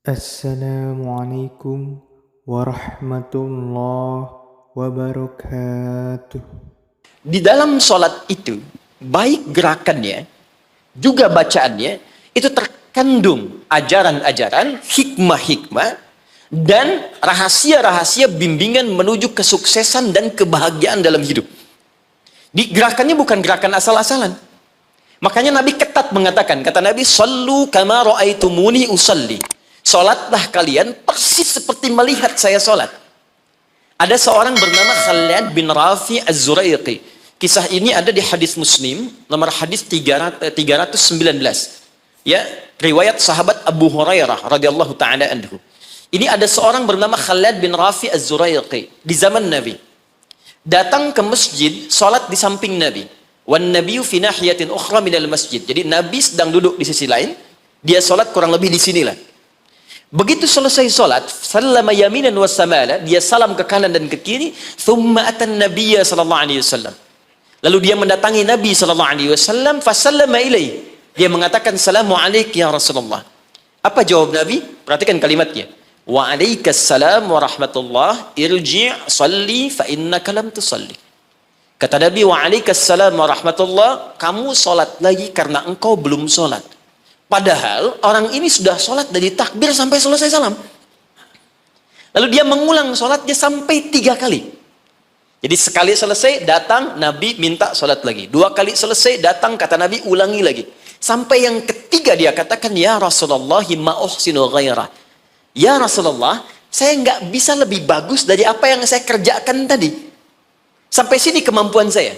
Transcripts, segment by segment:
Assalamualaikum warahmatullahi wabarakatuh. Di dalam sholat itu, baik gerakannya, juga bacaannya, itu terkandung ajaran-ajaran, hikmah-hikmah, dan rahasia-rahasia bimbingan menuju kesuksesan dan kebahagiaan dalam hidup. Di gerakannya bukan gerakan asal-asalan. Makanya Nabi ketat mengatakan, kata Nabi, "Shallu kama ra'aitumuni usalli." Sholatlah kalian persis seperti melihat saya sholat. Ada seorang bernama Khalid bin Rafi Az-Zuraiqi. Kisah ini ada di hadis Muslim, nomor hadis 319. Ya, riwayat sahabat Abu Hurairah radhiyallahu taala anhu. Ini ada seorang bernama Khalid bin Rafi Az-Zuraiqi di zaman Nabi. Datang ke masjid, sholat di samping Nabi. Wan nabiyyu fi nahiyatin ukhra minal masjid. Jadi Nabi sedang duduk di sisi lain, dia sholat kurang lebih di sinilah. Begitu selesai sholat, sallama yaminan wa samala, dia salam ke kanan dan ke kiri, thumma atan nabiyya sallallahu alaihi wasallam. Lalu dia mendatangi Nabi sallallahu alaihi wasallam, fasallama ilaih. Dia mengatakan, "Assalamu alayka ya Rasulullah." Apa jawab Nabi? Perhatikan kalimatnya. "Wa alaikassalam wa rahmatullah, irji' salli fa innaka lam tusalli." Kata Nabi, "Wa alaikassalam wa rahmatullah, kamu sholat lagi karena engkau belum sholat." Padahal orang ini sudah sholat dari takbir sampai selesai salam. Lalu dia mengulang sholatnya sampai 3 kali. Jadi sekali selesai datang Nabi minta sholat lagi. 2 kali selesai datang kata Nabi ulangi lagi. Sampai yang ketiga dia katakan, "Ya Rasulullah ma uhsinu ghairah." Ya Rasulullah, saya nggak bisa lebih bagus dari apa yang saya kerjakan tadi. Sampai sini kemampuan saya.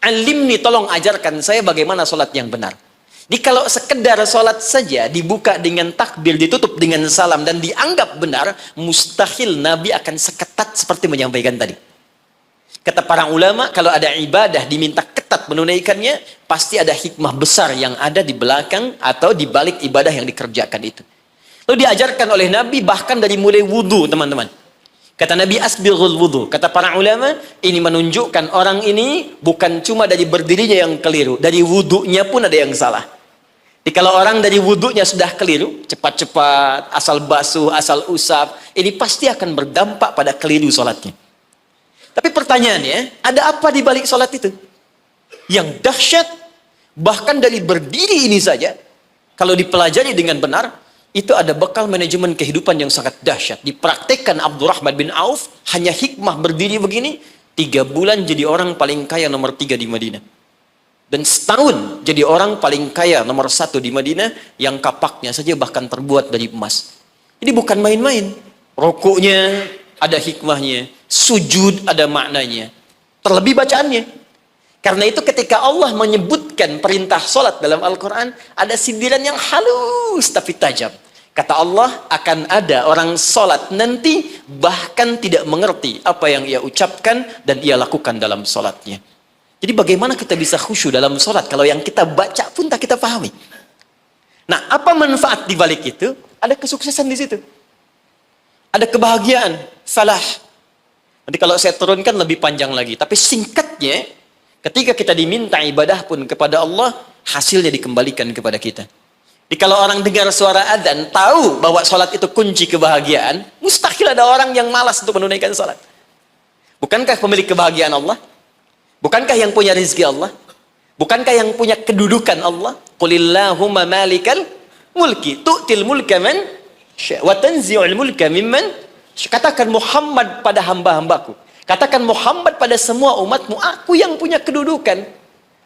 Alimni, tolong ajarkan saya bagaimana sholat yang benar. Jadi kalau sekedar sholat saja dibuka dengan takbir, ditutup dengan salam dan dianggap benar, mustahil Nabi akan seketat seperti menyampaikan tadi. Kata para ulama, kalau ada ibadah diminta ketat menunaikannya, pasti ada hikmah besar yang ada di belakang atau di balik ibadah yang dikerjakan itu. Lalu diajarkan oleh Nabi bahkan dari mulai wudhu, teman-teman. Kata Nabi, "Asbighul wudhu." Kata para ulama, ini menunjukkan orang ini bukan cuma dari berdirinya yang keliru, dari wudhunya pun ada yang salah. Jadi kalau orang dari wudhunya sudah keliru, cepat-cepat, asal basuh, asal usap, ini pasti akan berdampak pada keliru sholatnya. Tapi pertanyaannya, ada apa di balik sholat itu? Yang dahsyat, bahkan dari berdiri ini saja, kalau dipelajari dengan benar, itu ada bekal manajemen kehidupan yang sangat dahsyat. Dipraktekkan Abdurrahman bin Auf, hanya hikmah berdiri begini, 3 bulan jadi orang paling kaya nomor 3 di Madinah. Dan setahun jadi orang paling kaya nomor 1 di Madinah, yang kapaknya saja bahkan terbuat dari emas. Jadi bukan main-main. Rukuknya ada hikmahnya, sujud ada maknanya, terlebih bacaannya. Karena itu ketika Allah menyebutkan perintah sholat dalam Al-Quran, ada sindiran yang halus tapi tajam. Kata Allah, akan ada orang sholat nanti bahkan tidak mengerti apa yang ia ucapkan dan ia lakukan dalam sholatnya. Jadi bagaimana kita bisa khusyuk dalam sholat kalau yang kita baca pun tak kita pahami? Nah, apa manfaat di balik itu? Ada kesuksesan di situ. Ada kebahagiaan, salah. Nanti kalau saya turunkan lebih panjang lagi. Tapi singkatnya, ketika kita diminta ibadah pun kepada Allah, hasilnya dikembalikan kepada kita. Jadi kalau orang dengar suara adzan, tahu bahwa sholat itu kunci kebahagiaan, mustahil ada orang yang malas untuk menunaikan sholat. Bukankah pemilik kebahagiaan Allah? Bukankah yang punya rezeki Allah? Bukankah yang punya kedudukan Allah? Qulillahumma malikal mulki tu'til mulka man sya' wa tanzi'ul mulka mimman. Katakan Muhammad pada hamba-hambaku. Katakan Muhammad pada semua umatmu, aku yang punya kedudukan.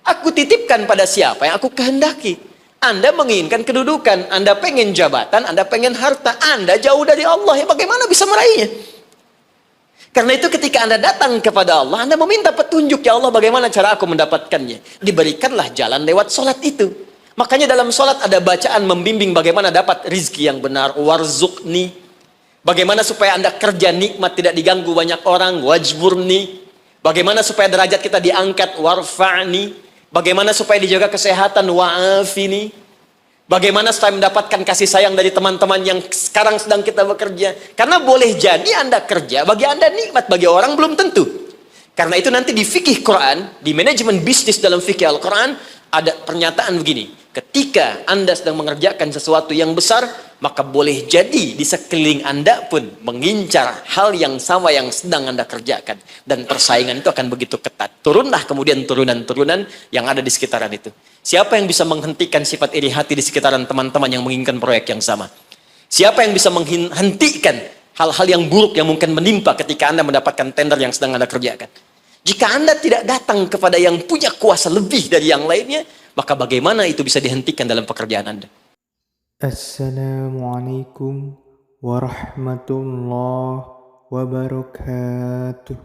Aku titipkan pada siapa yang aku kehendaki. Anda menginginkan kedudukan, Anda pengen jabatan, Anda pengen harta, Anda jauh dari Allah. Ya bagaimana bisa meraihnya? Karena itu ketika Anda datang kepada Allah, Anda meminta petunjuk, ya Allah bagaimana cara aku mendapatkannya. Diberikanlah jalan lewat sholat itu. Makanya dalam sholat ada bacaan membimbing bagaimana dapat rizki yang benar. Warzuqni. Bagaimana supaya Anda kerja nikmat tidak diganggu banyak orang. Wajburni. Bagaimana supaya derajat kita diangkat. Warfa'ni. Bagaimana supaya dijaga kesehatan. Wa'afini. Bagaimana supaya mendapatkan kasih sayang dari teman-teman yang sekarang sedang kita bekerja. Karena boleh jadi Anda kerja, bagi Anda nikmat, bagi orang belum tentu. Karena itu nanti di fikih Quran, di manajemen bisnis dalam fikih Al-Quran, ada pernyataan begini. Ketika Anda sedang mengerjakan sesuatu yang besar, maka boleh jadi di sekeliling Anda pun mengincar hal yang sama yang sedang Anda kerjakan. Dan persaingan itu akan begitu ketat. Turunlah kemudian turunan-turunan yang ada di sekitaran itu. Siapa yang bisa menghentikan sifat iri hati di sekitaran teman-teman yang menginginkan proyek yang sama? Siapa yang bisa menghentikan hal-hal yang buruk yang mungkin menimpa ketika Anda mendapatkan tender yang sedang Anda kerjakan? Jika Anda tidak datang kepada yang punya kuasa lebih dari yang lainnya, maka bagaimana itu bisa dihentikan dalam pekerjaan Anda? Assalamualaikum warahmatullahi wabarakatuh.